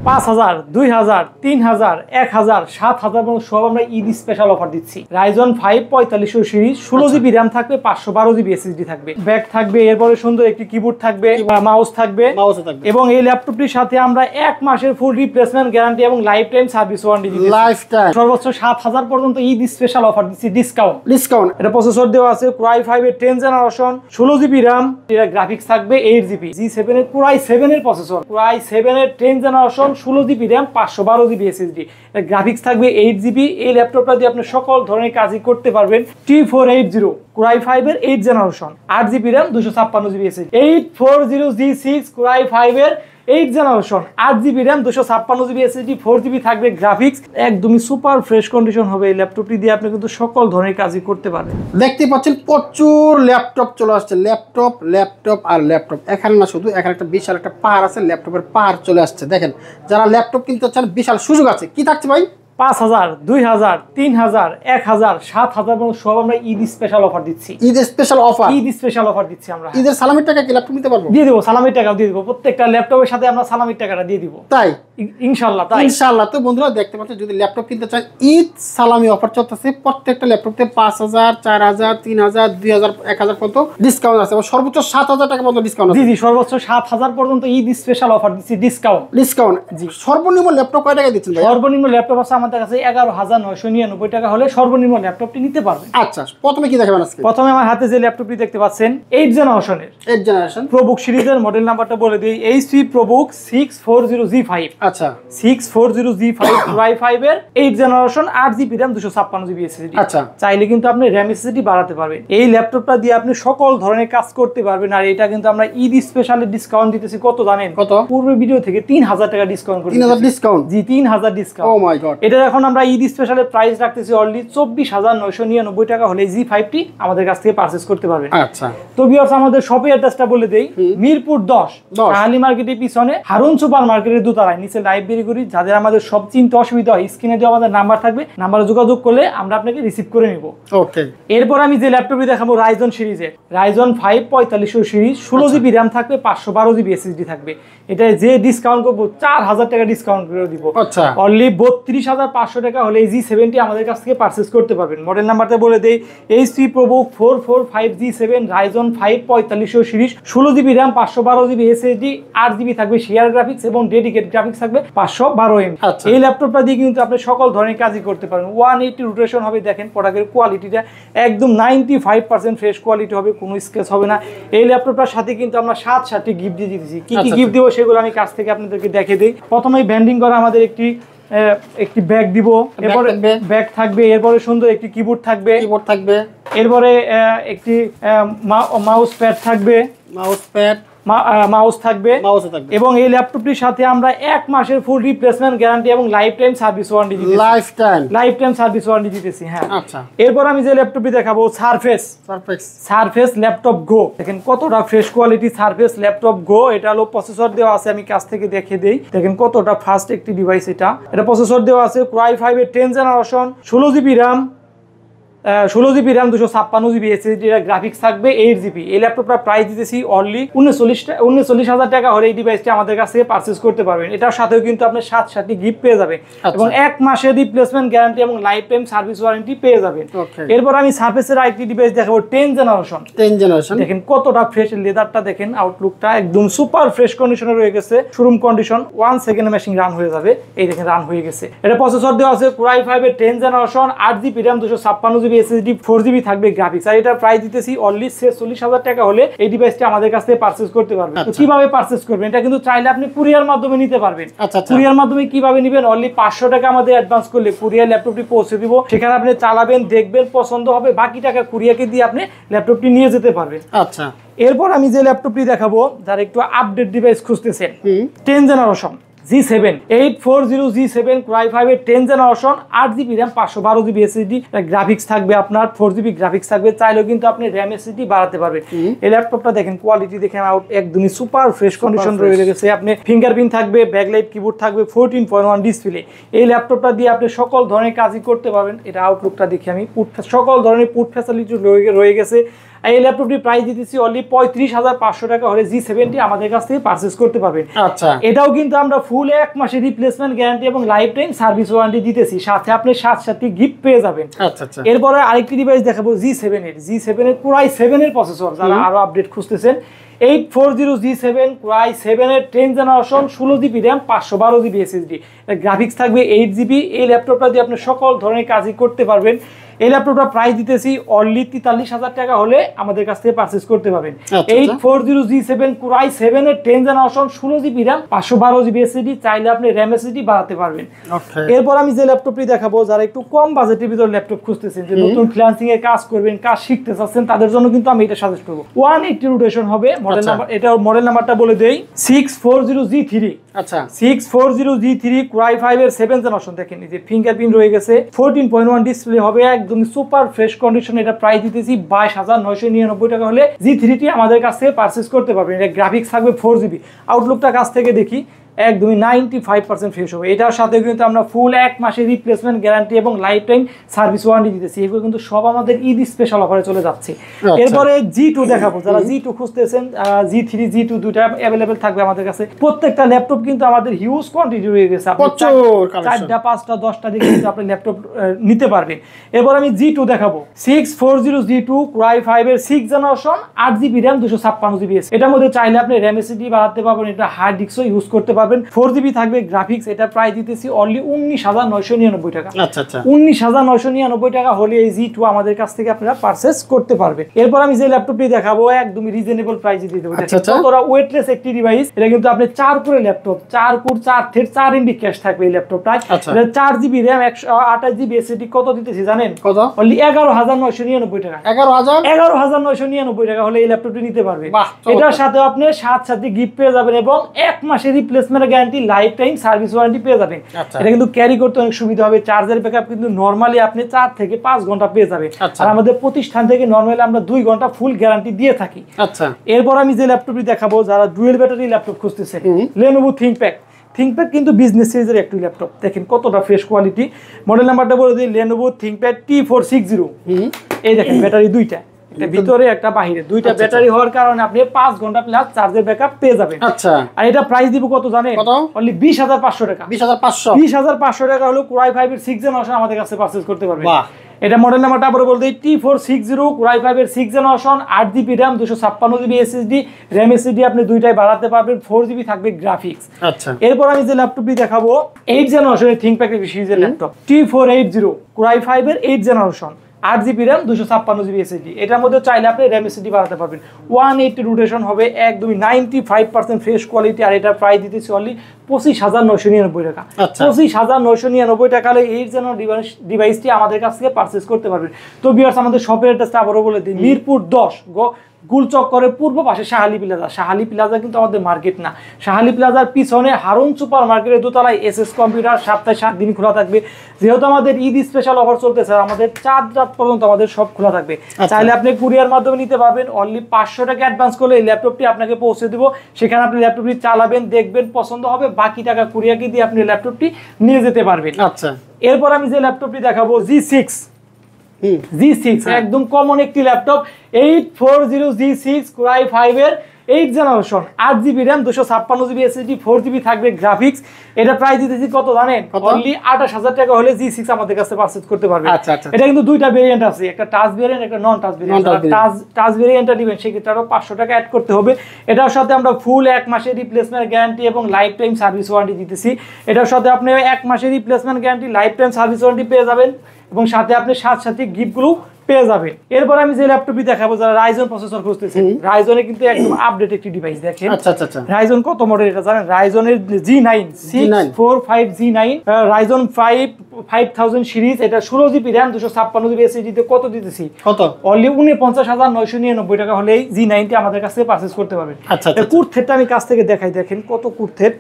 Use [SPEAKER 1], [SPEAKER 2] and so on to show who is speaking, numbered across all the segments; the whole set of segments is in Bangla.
[SPEAKER 1] 5000, 2000, 3000, 1000, 7000 এবং সব আমরা ঈদ স্পেশাল অফার দিচ্ছি। Ryzen 5 4500 সিরিজ 16GB RAM থাকবে, 512GB SSD থাকবে, ব্যাক থাকবে, এরপরে সুন্দর একটি কিবোর্ড থাকবে, মাউস থাকবে এবং এই ল্যাপটপটির সাথে আমরা 1 মাসের ফুল রিপ্লেসমেন্ট গ্যারান্টি এবং লাইফ টাইম সার্ভিস ওয়ারেন্টি দিচ্ছি। লাইফ টাইম সর্বোচ্চ 7000 পর্যন্ত ঈদ স্পেশাল অফার দিচ্ছি, ডিসকাউন্ট। এটা প্রসেসর দেওয়া আছে Core i5 এর 10th জেনারেশন, 16GB RAM, এর গ্রাফিক্স থাকবে 8GB, G7 এর Core i7 এর প্রসেসর, Core i7 এর 10th generation, 16GB RAM, 512GB SSD, এর গ্রাফিক্স থাকবে 8GB। এই ল্যাপটপটা দিয়ে আপনি সকল ধরনের কাজই করতে পারবেন। T480 Core i5 এর 8th generation, 8GB RAM, 256GB SSD, 840G6 Core i5 এর 8th generation, 8GB RAM, 256GB SSD, 4GB থাকবে গ্রাফিক্স। একদমই সুপার ফ্রেশ কন্ডিশন হবে এই ল্যাপটপটি দিয়ে আপনি কিন্তু সকল ধরনের কাজই করতে পারবেন।
[SPEAKER 2] দেখতে পাচ্ছেন প্রচুর ল্যাপটপ চলে আসছে, ল্যাপটপ আর ল্যাপটপ। এখানে না শুধু, এখানে একটা বিশাল একটা পাহাড় আছে, ল্যাপটপের পাহাড় চলে আসছে। দেখেন, যারা ল্যাপটপ কিনতে চান বিশাল সুযোগ আছে। কি থাকছে ভাই?
[SPEAKER 1] 5000, 2000, 3000, 1000, 7000 এবং সব আমরা ঈদ স্পেশাল অফার দিচ্ছি।
[SPEAKER 2] ঈদ স্পেশাল অফার দিচ্ছি আমরা।
[SPEAKER 1] ঈদের সালামির টাকা কি ল্যাপটপ নিতে পারবো? দিয়ে দেবো, সালামির টাকাও দিয়ে দেবো। প্রত্যেকটা ল্যাপটপের সাথে আমরা সালামির টাকাটা দিয়ে দিব। তাই ইনশাআল্লাহ।
[SPEAKER 2] তো বন্ধুরা দেখতে পাচ্ছেন, যদি ল্যাপটপ কিনতে চান ঈদ সালামি অফার চলতেছে। প্রত্যেকটা ল্যাপটপে 5000, 4000, 3000, 2000, 1000 পর্যন্ত ডিসকাউন্ট আছে এবং সর্বোচ্চ 7000 টাকা পর্যন্ত ডিসকাউন্ট আছে।
[SPEAKER 1] জি, সর্বোচ্চ 7000 পর্যন্ত ঈদ স্পেশাল অফার দিচ্ছি, ডিসকাউন্ট। জি,
[SPEAKER 2] সর্বনিম্ন ল্যাপটপ কয় টাকা দিচ্ছেন ভাই?
[SPEAKER 1] সর্বনিম্ন ল্যাপটপ আছে আমাদের কাছে 11999 টাকা হলে সর্বনিম্ন ল্যাপটপটি নিতে পারবেন।
[SPEAKER 2] আচ্ছা, প্রথমে কি দেখাবেন আজকে?
[SPEAKER 1] প্রথমে আমার হাতে যে ল্যাপটপটি দেখতে পাচ্ছেন 8th জেনারেশন প্রোবুক সিরিজের মডেল নাম্বারটা বলে দিই, HP প্রোবুক 640G5।
[SPEAKER 2] আচ্ছা,
[SPEAKER 1] 640G5 Core i5 এর 8th generation, 8GB RAM, 256GB SSD।
[SPEAKER 2] আচ্ছা,
[SPEAKER 1] চাইলে কিন্তু আপনি RAM SSD বাড়াতে পারবেন। এই ল্যাপটপটা দিয়ে আপনি সকল ধরনের কাজ করতে পারবেন। আর এটা কিন্তু আমরা ঈদ স্পেশালে ডিসকাউন্ট দিতেছি। কত জানেন? কত? পূর্বের ভিডিও থেকে 3000 টাকা ডিসকাউন্ট করে।
[SPEAKER 2] 3000 ডিসকাউন্ট?
[SPEAKER 1] জি, 3000 ডিসকাউন্ট।
[SPEAKER 2] ও মাই গড।
[SPEAKER 1] এটা এখন আমরা ঈদ স্পেশালে প্রাইস রাখতেছি অনলি 24999 টাকা হলে G5টি আমাদের কাছ থেকে পারচেজ করতে পারবেন।
[SPEAKER 2] আচ্ছা,
[SPEAKER 1] তো ভিউয়ার্স, আমাদের শপের অ্যাড্রেসটা বলে দেই। মিরপুর 10 কাহালি মার্কেটের পিছনে হারুন সুপার মার্কেটের দোতলায় নিচে লাইব্রেরি করি। যাদের আমাদের সব চিনতে অসুবিধা হয়, স্ক্রিনে দেওয়া আমাদের নাম্বার থাকবে, নাম্বারে যোগাযোগ করলে আমরা আপনাকে রিসিভ করে নিব।
[SPEAKER 2] ওকে।
[SPEAKER 1] এরপর আমি যে ল্যাপটপটি দেখাবো Ryzen সিরিজের, Ryzen 5 4500 সিরিজ, 16GB RAM থাকবে, 512GB SSD থাকবে। এটা যে ডিসকাউন্ট করবো 4000 টাকা ডিসকাউন্ট করে দিব।
[SPEAKER 2] আচ্ছা,
[SPEAKER 1] অনলি 32500 টাকা হলে এই G7টি আমাদের কাছ থেকে পারচেজ করতে পারবেন। মডেল নাম্বারটা বলে দেই, HP ProBook 445G7 Ryzen 5 4500 series, 16GB RAM, 512GB SSD, 8GB থাকবে শেয়ার গ্রাফিক্স এবং ডেডিকেট গ্রাফিক্স থাকবে 512 MB। এই ল্যাপটপটা দিয়ে কিন্তু আপনি সকল ধরনের কাজই করতে পারবেন। 180 রোটেশন হবে। দেখেন প্রোডাক্টের কোয়ালিটিটা একদম 95% ফ্রেশ কোয়ালিটি হবে, কোনো স্ক্র্যাচ হবে না। এই ল্যাপটপটার সাথে কিন্তু আমরা 7টি গিফট দিয়ে দিতেছি। কি কি গিফট দিব সেগুলো আমি কাছ থেকে আপনাদেরকে দেখিয়ে দিই। প্রথমেই ব্যান্ডিং করা আমাদের একটি ব্যাগ দিব, এরপরে ব্যাগ থাকবে, এরপরে সুন্দর একটি কিবোর্ড থাকবে, এরপরে একটি মাউস প্যাড থাকবে, মাউস থাকবে এবং এই ল্যাপটপটির সাথে আমরা 1 মাসের ফুল রিপ্লেসমেন্ট গ্যারান্টি এবং লাইফ টাইম সার্ভিস ওয়ারেন্টি দিতেছি। হ্যাঁ, আচ্ছা। এরপর আমি যে ল্যাপটপটি দেখাবো সারফেস ল্যাপটপ গো। দেখেন কতটা ফ্রেশ কোয়ালিটি সারফেস ল্যাপটপ গো। এটা হলো প্রসেসর দেওয়া আছে, আমি কাছ থেকে দেখিয়ে দেই। দেখেন কতটা ফাস্ট একটি ডিভাইস। এটা প্রসেসর দেওয়া আছে Core i5 এর 10th generation, 16GB RAM, 256GB SSD, graphics থাকবে 8GB। এই ল্যাপটপটার প্রাইস দিতেছি অনলি 39,000 টাকা হলে এই ডিভাইসটি আমাদের কাছ থেকে পারচেজ করতে পারবেন। এটার সাথেও কিন্তু আপনি 7টি গিফট পেয়ে যাবেন এবং 1 মাসের রিপ্লেসমেন্ট গ্যারান্টি এবং লাইফ টাইম সার্ভিস ওয়ারেন্টি পেয়ে যাবেন। এরপর আমি সারফেসের আরেকটি ডিভাইস দেখাবো 10th জেনারেশন। দেখেন কতটা ফ্রেশ, লেদারটা দেখেন, আউটলুকটা একদম সুপার ফ্রেশ কন্ডিশনে রয়ে গেছে, শোরুম কন্ডিশন। 1 সেকেন্ডে মেশিন রান হয়ে যাবে। এই দেখেন রান হয়ে গেছে। এটা প্রসেসর দেওয়া আছে Core i5 এর 10th generation, 8GB RAM, 256GB SSD, 4GB থাকবে গ্রাফিক্স। আর এটা প্রাইস দিতেছি অনলি 46,000 টাকা হলে এই ডিভাইসটি আমাদের কাছ থেকে পারচেজ করতে পারবেন। তো কিভাবে পারচেজ করবেন? এটা কিন্তু চাইলে আপনি কুরিয়ার মাধ্যমে নিতে পারবেন। কুরিয়ার মাধ্যমে কিভাবে নেবেন? অনলি 500 টাকা আমাদের অ্যাডভান্স করলে কুরিয়ার ল্যাপটপটি পৌঁছে দিব। সেখানে আপনি চালাবেন, দেখবেন, পছন্দ হবে, বাকি টাকা কুরিয়ারকে দিয়ে আপনি ল্যাপটপটি নিয়ে যেতে পারবেন। আচ্ছা, এরপর আমি যে ল্যাপটপটি দেখাবো, যারা একটু আপডেট ডিভাইস খুঁজতেছেন, 10th generation G7 840G7 Core i5 এর 10th generation, 8GB RAM, 512GB SSD, graphics থাকবে আপনার 4GB গ্রাফিক্স থাকবে। চাইলেও কিন্তু আপনি RAM SSD বাড়াতে পারবেন। এই ল্যাপটপটা দেখেন কোয়ালিটি দেখেন, একদমই সুপার ফ্রেশ কন্ডিশন রয়ে গেছে। আপনি ফিঙ্গারপ্রিন্ট থাকবে, ব্যাকলাইট কিবোর্ড থাকবে, 14.1 ডিসপ্লে। এই ল্যাপটপটা দিয়ে আপনি সকল ধরনের কাজই করতে পারবেন। এটা আউটলুকটা দেখি আমি, সকল ধরনের পুট ফ্যাসিলিটি রয়ে গেছে। এই ল্যাপটপটি প্রাইস দিতেছি অনলি 35,500 টাকা হলে G7 আমাদের কাছ থেকে পারচেজ করতে পারবেন।
[SPEAKER 2] আচ্ছা,
[SPEAKER 1] এটাও কিন্তু আমরা ফুল 1 মাসের রিপ্লেসমেন্ট গ্যারান্টি এবং লাইফ টাইম সার্ভিস ওয়ারেন্টি দিতেছি, সাথে আপনি 7 গিফট পেয়ে যাবেন।
[SPEAKER 2] আচ্ছা আচ্ছা।
[SPEAKER 1] এরপরে আরেকটি ডিভাইস দেখাবো G7 এর Core i7 এর প্রসেসর, যারা আরো আপডেট খুঁজতেছেন 840 G7 Core i7 এর 10th generation 16GB RAM 512GB SSD, graphics থাকবে 8GB। এই ল্যাপটপটা দিয়ে আপনি সকল ধরনের কাজই করতে পারবেন। এই ল্যাপটপটা প্রাইস দিতেছি অনলি 43,000 টাকা হলে আমাদের কাছ থেকে পারচেজ করতে পারবেন। 840 G7 Core i7 এর 10th generation 16GB RAM 512GB SSD, চাইলে আপনি RAM SSD বাড়াতে পারবেন। এরপর আমি যে ল্যাপটপটি দেখাবো, যারা একটু কম বাজেটের ভিতর ল্যাপটপ খুঁজতেছেন, যে নতুন ফ্রিল্যান্সিং এর কাজ করবেন, কাজ শিখতে চাচ্ছেন, তাদের জন্য কিন্তু আমি এটা সাজেস্ট করব। 180 রোটেশন হবে, মডেল নাম্বার, এটা মডেল নাম্বারটা বলে দেই 640 G3। আচ্ছা, 640 G3 Core i5 এর 7th জেনারেশন। দেখেন এই যে ফিঙ্গারপ্রিন্ট রয়ে গেছে, 14.1 ডিসপ্লে হবে, একদম সুপার ফ্রেশ কন্ডিশন। এটা প্রাইস দিতেছি 22,999 টাকা হলে G3 আমাদের কাছ থেকে পারচেজ করতে পারবেন। এটা গ্রাফিক্স থাকবে 4GB। আউটলুকটা কাছ থেকে দেখি একদমই 95% ফ্রেশ হবে। এটার সাথে কিন্তু আমরা ফুল 1 মাসের রিপ্লেসমেন্ট গ্যারান্টি এবং লাইফ টাইম সার্ভিস ওয়ারেন্টি দিতেছি। এগুলো কিন্তু সব আমাদের ঈদ স্পেশাল অফারে চলে যাচ্ছে। এরপরে G2 দেখাবো, যারা G2 খুঁজতেছেন, G3 G2 দুইটা অ্যাভেলেবেল থাকবে আমাদের কাছে। প্রত্যেকটা ল্যাপটপ কিন্তু আমাদের হিউজ কোয়ান্টিটি রয়ে গেছে, আপনি 4টা 5টা 10টা দিকে কিন্তু আপনি ল্যাপটপ নিতে পারবেন। এরপর আমি G2 দেখাবো 640 G2 Core i5 এর 6th generation 8GB RAM 256GB SSD। এটার মধ্যে চাইলে আপনি RAM SSD বাড়াতে পারবেন, এটা হার্ড ডিস্কও ইউজ করতে পারবেন। 4GB থাকবে গ্রাফিক্স। এটা প্রাইস দিতেছি অনলি 19,999 টাকা। আচ্ছা আচ্ছা, 19,999 টাকা হলে এই G2 আমাদের কাছ থেকে আপনারা পারচেজ করতে পারবেন। এরপর আমি যে ল্যাপটপটি দেখাবো একদমই রিজনেবল প্রাইসে দিয়ে দেবো। কতটা ওয়েটলেস একটি ডিভাইস। এটা কিন্তু আপনি 4 কোরের laptop, 4 core 4 thread 4 MB cash থাকবে এই ল্যাপটপটায়। এটা 4GB RAM 128GB SSD। কত দিতেছি জানেন? কত? অনলি 11,999 টাকা। 11,999 টাকা হলে এই ল্যাপটপটি নিতে পারবেন। এটার সাথে আপনি 7 গিফট পেয়ে যাবেন এবং 1 মাসের replacement guarantee, life time service warranty পেয়ে যাবেন। এটা কিন্তু ক্যারি করতে অনেক সুবিধা হবে। চার্জার ব্যাকআপ কিন্তু নরমালি আপনি 4 থেকে 5 ঘন্টা পেয়ে যাবেন, আর আমাদের প্রতিষ্ঠান থেকে নরমালি আমরা 2 ঘন্টা ফুল গ্যারান্টি দিয়ে থাকি। আচ্ছা, এরপর আমি যে ল্যাপটপটি দেখাবো, যারা ডুয়েল ব্যাটারি ল্যাপটপ খুঁজতেছেন, Lenovo ThinkPad কিন্তু বিজনেস সিরিজের একটি ল্যাপটপ। দেখেন কতটা ফ্রেশ কোয়ালিটি। মডেল নাম্বারটা বলে দিই Lenovo ThinkPad T460। এই দেখেন ব্যাটারি দুইটা, ভিতরে একটা বাহিরে, দুইটা ব্যাটারি হওয়ার কারণে আপনি 5 ঘন্টা প্লাস চার্জের ব্যাকআপ পেয়ে যাবেন। আচ্ছা, আর এটা প্রাইস দিব কত জানেন? অনলি 20,500 টাকা। 20,500 টাকা হলো Core i5 এর 6th জেনারেশন আমাদের কাছে পারচেজ করতে পারবেন। এটা মডেল নাম্বারটা আবার বলতে T460 Core i5 এর 6th generation 8GB RAM 256GB SSD, RAM SSD আপনি দুইটাই বাড়াতে পারবেন, 4GB থাকবে গ্রাফিক্স। আচ্ছা, এরপর আমি যে ল্যাপটপটি দেখাবো 8th জেনারেশনের ThinkPad সিরিজের ল্যাপটপ T480 Core i5 এর 8th generation 8GB RAM 256GB SSD। এটার মধ্যে চাইলে আপনি RAM SSD বাড়াতে পারবেন। 180 রোটেশন হবে, একদমই 95% ফ্রেশ কোয়ালিটি। আর এটা প্রাইস দিতেছি অনলি 25,999 টাকা। 25,999 টাকা হলে এই জন্য ডিভাইসটি আমাদের কাছ থেকে পারচেজ করতে পারবেন। তো ভিউয়ার্স, আমাদের শপের অ্যাড্রেসটা আবারও বলে দিই, মিরপুর 10 গুলচক্করের পূর্ব পাশে শাহালি প্লাজা। শাহালি প্লাজা কিন্তু আমাদের মার্কেট না, শাহালি প্লাজার পিছনে হারুন সুপার মার্কেটের দোতলায় SS কম্পিউটার। সপ্তাহে 7 দিন খোলা থাকবে। যেহেতু আমাদের ঈদ স্পেশাল অফার চলতেছে, আমাদের 4 রাত পর্যন্ত আমাদের সব খোলা থাকবে। চাইলে আপনি কুরিয়ার মাধ্যমে নিতে পারবেন। অনলি 500 টাকা অ্যাডভান্স করলে এই ল্যাপটপটি আপনাকে পৌঁছে দেবো। সেখানে আপনি ল্যাপটপটি চালাবেন, দেখবেন, পছন্দ হবে, বাকি টাকা কুরিয়ারকে দিয়ে আপনি ল্যাপটপটি নিয়ে যেতে পারবেন। আচ্ছা, এরপর আমি যে ল্যাপটপটি দেখাবো G6 একদম কমন একটি ল্যাপটপ 840 G6 Core i5 এর 8th generation 8GB RAM 256GB SSD, 4GB থাকবে গ্রাফিক্স। এটা প্রাইস দিতেছি কত জানেন? অনলি 28,000 টাকা হলে G6 আমাদের কাছে পারচেজ করতে পারবেন। এটা কিন্তু দুইটা ভেরিয়েন্ট আছে, একটা টাচ ভেরিয়েন্ট, একটা নন টাচ ভেরিয়েন্ট। টাচ ভেরিয়েন্টটা দিবেন সেক্ষেত্রে আরো 500 টাকা অ্যাড করতে হবে। এটার সাথে আমরা ফুল 1 মাসের রিপ্লেসমেন্ট গ্যারান্টি এবং লাইফ টাইম সার্ভিস ওয়ারেন্টি দিতেছি। এটার সাথে আপনি 1 মাসের replacement guarantee, life time service warranty পেয়ে যাবেন এবং সাথে আপনি সাথে গিফটগুলো পেয়ে যাবেন। এরপর আমি যে ল্যাপটপটি দেখাবো, যারা রাইজন প্রসেসর খুঁজতেছেন, রাইজনের কিন্তু একদম আপডেট একটি ডিভাইস। দেখেন রাইজন কত মডেল এটা জানেন? রাইজনের G9 645G9 রাইজন 5000 সিরিজ। এটা 16GB RAM 256GB SSD তে কত দিতেছি? কত? অনলি 49,999 টাকা হলে G9 টি আমাদের কাছে পারচেজ করতে পারবেন। আচ্ছা, কুর্থেটটা আমি কাছ থেকে দেখাই, দেখেন কত কুর্থেট।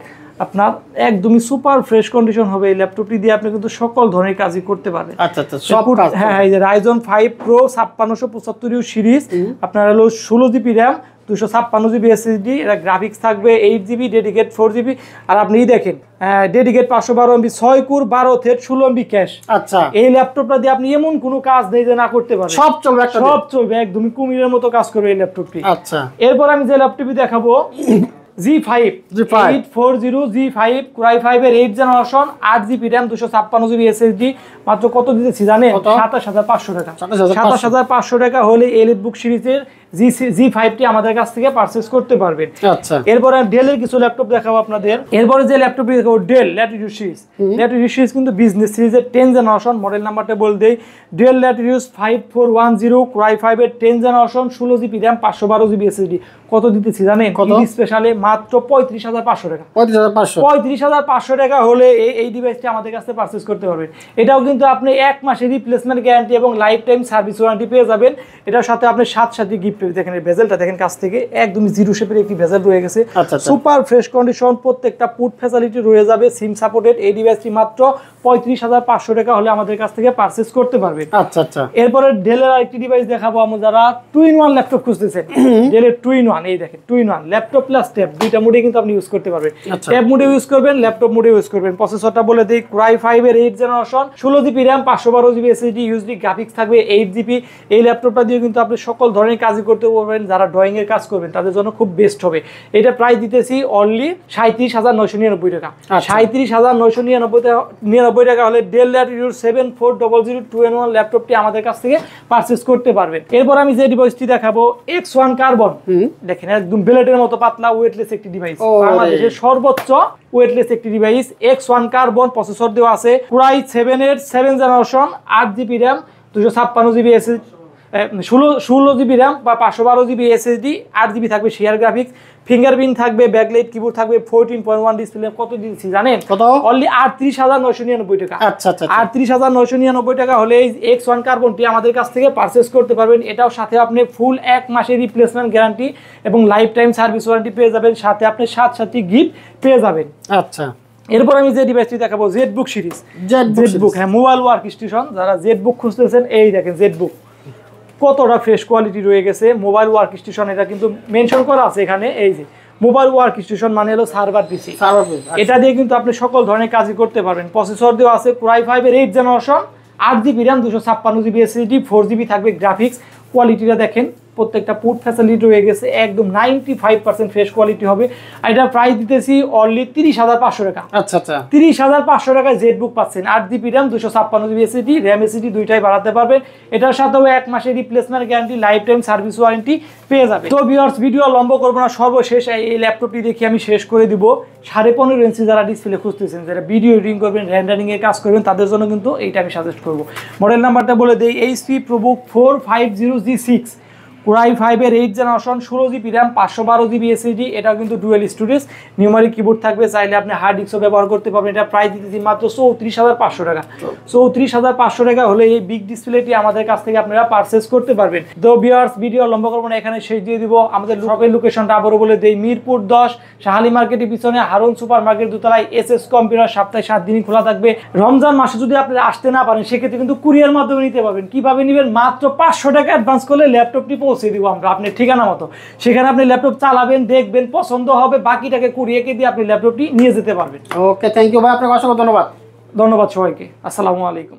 [SPEAKER 1] আপনার একদমই সুপার ফ্রেশ কন্ডিশন হবে। এই ল্যাপটপটি দিয়ে আপনি কিন্তু সকল ধরনের কাজই করতে পারবেন। আচ্ছা, হ্যাঁ, এই যে রাইজন 5 Pro 5675 সিরিজ, আপনার হলো 16GB RAM 256 জিবি এসএসডি, এটা গ্রাফিক্স থাকবে 8 জিবি, ডেডিকেট 4 জিবি। আর আপনি দেখেন dedicate 512 MB 6 core 12 thread 16 MB cash.
[SPEAKER 2] আচ্ছা,
[SPEAKER 1] এই ল্যাপটপটা দিয়ে আপনি এমন কোনো কাজ নেই যে না করতে পারবেন,
[SPEAKER 2] সব চলবে,
[SPEAKER 1] সব চলবে, একদমই কুমিরের মতো কাজ করবে এই ল্যাপটপটি।
[SPEAKER 2] আচ্ছা,
[SPEAKER 1] এরপর আমি যে ল্যাপটপটি দেখাবো G5 840 G5 Core i5 এর 8 generation, 8 GB RAM, 256 GB SSD. মাত্র কত দিতেছি জানেন? 27500 টাকা। 27500 টাকা হলে এলিটবুক সিরিজের G5টি আমাদের কাছ থেকে পারচেজ করতে পারবেন।
[SPEAKER 2] আচ্ছা,
[SPEAKER 1] এরপরে ডেলের কিছু ল্যাপটপ দেখাবো আপনাদের। এরপরে যে ল্যাপটপটি দেখাবো del Latitude series. Latitude series কিন্তু বিজনেস সিরিজের 10 জেনারেশন, মডেল নাম্বারটা বলে দেই, ডেল ল্যাটিটিউড 5410 Core i5 এর 10 generation, 16 GB RAM, 512 GB SSD. কত দিতেছি জানেন? স্পেশালে মাত্র 35500 টাকা। 35500 টাকা হলে এই ডিভাইসটি আমাদের কাছে পারচেজ করতে পারবেন। এটাও কিন্তু আপনি 1 মাসের রিপ্লেসমেন্ট গ্যারান্টি এবং লাইফ টাইম সার্ভিস ওয়ারেন্টি পেয়ে যাবেন। এটার সাথে আপনি সাথে গিফট পেয়ে, দেখেন এই বেজেলটা দেখেন কাছ থেকে, একদমই জিরো শেপের একটি বেজেল রয়ে গেছে, সুপার ফ্রেশ কন্ডিশন, প্রত্যেকটা পুট ফ্যাসিলিটি রয়ে যাবে, সিম সাপোর্টেড। এই ডিভাইসটি মাত্র 35500 টাকা হলে আমাদের কাছ থেকে পারচেজ করতে পারবেন।
[SPEAKER 2] আচ্ছা আচ্ছা।
[SPEAKER 1] এরপরে ডেলের আরেকটি ডিভাইস দেখাবো আমরা, যারা 2-in-1 ল্যাপটপ খুঁজতেছেন। ডেলের 2-in-1, এই দেখেন 2-in-1 ল্যাপটপ প্লাস ট্যাব, দুইটা মোডে কিন্তু আপনি ইউজ করতে পারবেন। ট্যাব মোডে ইউজ করবেন, ল্যাপটপ মোডে ইউজ করবেন। প্রসেসরটা বলে দেই, Core i5 এর 8 generation, 16 GB RAM, 512 GB SSD, USD graphics থাকবে 8 জিবি। এই ল্যাপটপটা দিয়ে কিন্তু আপনি সকল ধরনের কাজই করতে পারবেন। যারা ড্রয়িং এর কাজ করবেন তাদের জন্য খুব বেস্ট হবে। এটা প্রাইস দিতেছি অনলি 37999 টাকা। 37999 টাকা হলে ডেল ল্যাটিটিউড 7400 2-in-1 ল্যাপটপটি আমাদের কাছ থেকে পারচেজ করতে পারবেন। এরপর আমি যে ডিভাইসটি দেখাবো X1 কার্বন, দেখেন একদম বেলেটের মতো পাতলা ওয়েটলেস একটি ডিভাইস, বাংলাদেশের সর্বোচ্চ ওয়েটলেস একটি ডিভাইস। X1 কার্বন প্রসেসর দেওয়া আছে, Core i7 এর 7 generation, 8 GB RAM, 256 GB SSD, 16 GB RAM বা 512 জিবি এসএসডি, 8 জিবি থাকবে শেয়ার গ্রাফিক্স, ফিঙ্গারপ্রিন্ট থাকবে, ব্যাকলাইট কিবোর্ড থাকবে, 14.1 ডিসপ্লে। কত দিচ্ছি জানেন? অনলি 38999 টাকা।
[SPEAKER 2] আচ্ছা আচ্ছা।
[SPEAKER 1] 38999 টাকা হলে এই X1 কার্বনটি আমাদের কাছ থেকে পারচেজ করতে পারবেন। এটাও সাথে আপনি ফুল 1 মাসের রিপ্লেসমেন্ট গ্যারান্টি এবং লাইফ টাইম সার্ভিস ওয়ারেন্টি পেয়ে যাবেন, সাথে আপনি সাথে গিফট পেয়ে যাবেন।
[SPEAKER 2] আচ্ছা।
[SPEAKER 1] এরপর আমি যে ডিভাইসটি দেখাবো জেডবুক সিরিজ। জেডবুক, হ্যাঁ, মোবাইল ওয়ার্ক স্টেশন। যারা জেডবুক খুঁজতেছেন, এই দেখেন জেডবুক কতটা ফ্রেশ কোয়ালিটি রয়ে গেছে। মোবাইল ওয়ার্ক স্টেশন, এটা কিন্তু মেনশন করা আছে এখানে, এই যে মোবাইল ওয়ার্ক স্টেশন মানে হলো সার্ভার পিসি। এটা দিয়ে কিন্তু আপনি সকল ধরনের কাজই করতে পারবেন। প্রসেসর দেওয়া আছে Core i5 এর 8 generation, 8 GB RAM, 256 GB SSD, 4 GB থাকবে গ্রাফিক্স। কোয়ালিটিটা দেখেন, প্রত্যেকটা পুট ফ্যাসিলিটি রয়ে গেছে, একদম 95% ফ্রেশ কোয়ালিটি হবে। আর এটা প্রাইস দিতেছি অনলি 30500 টাকা।
[SPEAKER 2] আচ্ছা আচ্ছা।
[SPEAKER 1] 30500 টাকায় জেডবুক পাচ্ছেন, 8 GB RAM, 256 GB SSD, RAM SSD দুইটাই বাড়াতে পারবেন। এটার সাথেও 1 মাসের replacement guarantee, life time service warranty পেয়ে যাবে। তো ভিউয়ার্স, ভিডিও লম্বা করবো না, সর্বশেষ এই ল্যাপটপটি দেখে আমি শেষ করে দিব। 15.5 ইঞ্চি যারা ডিসপ্লে খুঁজতেছেন, যারা ভিডিও এডিটিং করবেন, রেন্ডারিং এর কাজ করবেন, তাদের জন্য কিন্তু এইটা আমি সাজেস্ট করবো। মডেল নাম্বারটা বলে দেই, HP ProBook 450G6, Core i5 এর 8 generation, 16 GB RAM, 512 GB SSD. এটাও কিন্তু ডুয়েল স্টোরেজ, নিউমারিক কিবোর্ড থাকবে, চাইলে আপনি হার্ড ডিস্কও ব্যবহার করতে পারবেন। এটা প্রাইস দিতেছি মাত্র 34500 টাকা। 34500 টাকা হলে এই বিগ ডিসপ্লেটি আমাদের কাছ থেকে আপনারা পারচেজ করতে পারবেন। তো ভিউয়ার্স, ভিডিও লম্বা করবো না, এখানে শেষ দিয়ে দিব। আমাদের শপের লোকেশনটা আবারও বলে দেই, মিরপুর 10 শাহালি মার্কেটের পিছনে হারুন সুপার মার্কেট দোতলায়, SS কম্পিউটার। সপ্তাহে 7 দিনই খোলা থাকবে। রমজান মাসে যদি আপনারা আসতে না পারেন, সেক্ষেত্রে কিন্তু কুরিয়ার মাধ্যমে নিতে পারবেন। কিভাবে নেবেন? মাত্র 500 টাকা অ্যাডভান্স করলে ল্যাপটপটি পৌঁছে দিব আমরা আপনার ঠিকানা মতো। সেখানে আপনি ল্যাপটপ চালাবেন, দেখবেন, পছন্দ হবে, বাকিটাকে কুরিয়ারকে দিয়ে আপনি ল্যাপটপটি নিয়ে যেতে পারবেন।
[SPEAKER 2] ওকে, থ্যাংক ইউ ভাই, আপনাকে অসংখ্য ধন্যবাদ।
[SPEAKER 1] ধন্যবাদ সবাইকে। আসসালামু আলাইকুম।